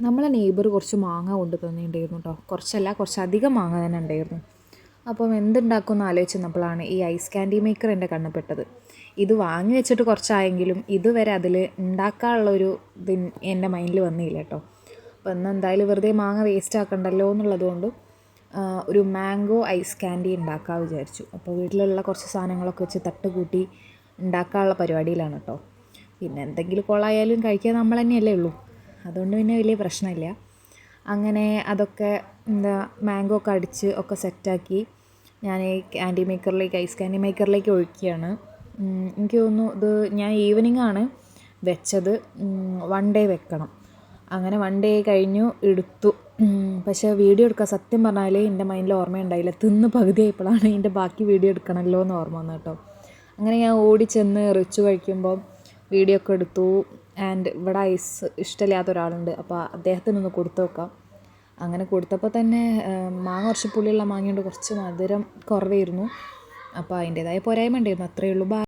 നമ്മളെ നെയ്ബർ കുറച്ച് മാങ്ങ കൊണ്ട് തന്നിട്ടുണ്ടായിരുന്നു കേട്ടോ. കുറച്ചധികം മാങ്ങ തന്നെ ഉണ്ടായിരുന്നു. അപ്പം എന്തുണ്ടാക്കുമെന്ന് ആലോചിച്ചപ്പോഴാണ് ഈ ഐസ് ക്യാൻഡി മേക്കർ എൻ്റെ കണ്ണിൽപ്പെട്ടത്. ഇത് വാങ്ങി വെച്ചിട്ട് കുറച്ചായെങ്കിലും ഇതുവരെ അതിൽ ഉണ്ടാക്കാനുള്ളൊരു ഇത് എൻ്റെ മൈൻഡിൽ വന്നില്ല കേട്ടോ. അപ്പോൾ ഇന്ന് എന്തായാലും വെറുതെ മാങ്ങ വേസ്റ്റ് ആക്കണ്ടല്ലോ എന്നുള്ളതുകൊണ്ട് ഒരു മാംഗോ ഐസ് ക്യാൻഡി ഉണ്ടാക്കാൻ വിചാരിച്ചു. അപ്പോൾ വീട്ടിലുള്ള കുറച്ച് സാധനങ്ങളൊക്കെ വെച്ച് തട്ടുകൂട്ടി ഉണ്ടാക്കാനുള്ള പരിപാടിയിലാണ് കേട്ടോ. പിന്നെ എന്തെങ്കിലും കൊളായാലും കഴിക്കാൻ നമ്മൾ തന്നെയല്ലേ ഉള്ളൂ, അതുകൊണ്ട് പിന്നെ വലിയ പ്രശ്നമില്ല. അങ്ങനെ അതൊക്കെ മാംഗോ ഒക്കെ അടിച്ച് ഒക്കെ സെറ്റാക്കി ഞാൻ ഈ ഐസ് ക്യാൻഡി മേക്കറിലേക്ക് ഒഴിക്കുകയാണ്. എനിക്ക് തോന്നുന്നു ഇത് ഞാൻ ഈവനിങ് ആണ് വെച്ചത്. 1 ഡേ വെക്കണം. അങ്ങനെ 1 ഡേ കഴിഞ്ഞു എടുത്തു. പക്ഷേ വീഡിയോ എടുക്കാൻ സത്യം പറഞ്ഞാൽ എൻ്റെ മൈൻഡിൽ ഓർമ്മയുണ്ടായില്ല. തിന്ന് പകുതിയായപ്പോഴാണ് ഇതിൻ്റെ ബാക്കി വീഡിയോ എടുക്കണമല്ലോ എന്ന് ഓർമ്മ വന്നത് കേട്ടോ. അങ്ങനെ ഞാൻ ഓടിച്ചെന്ന് റിച്ചു കഴിക്കുമ്പോൾ വീഡിയോ ഒക്കെ എടുത്തു. ആൻഡ് ഇവിടെ ഐസ് ഇഷ്ടമില്ലാത്ത ഒരാളുണ്ട്, അപ്പോൾ അദ്ദേഹത്തിനൊന്ന് കൊടുത്തു നോക്കാം. അങ്ങനെ കൊടുത്തപ്പോൾ തന്നെ മാങ്ങ കുറച്ച് പുളിയുള്ള മാങ്ങയുണ്ട്, കുറച്ച് മധുരം കുറവായിരുന്നു. അപ്പോൾ അതിൻ്റേതായ പോരായ്മ ഉണ്ടായിരുന്നു. അത്രയേ ഉള്ളൂ.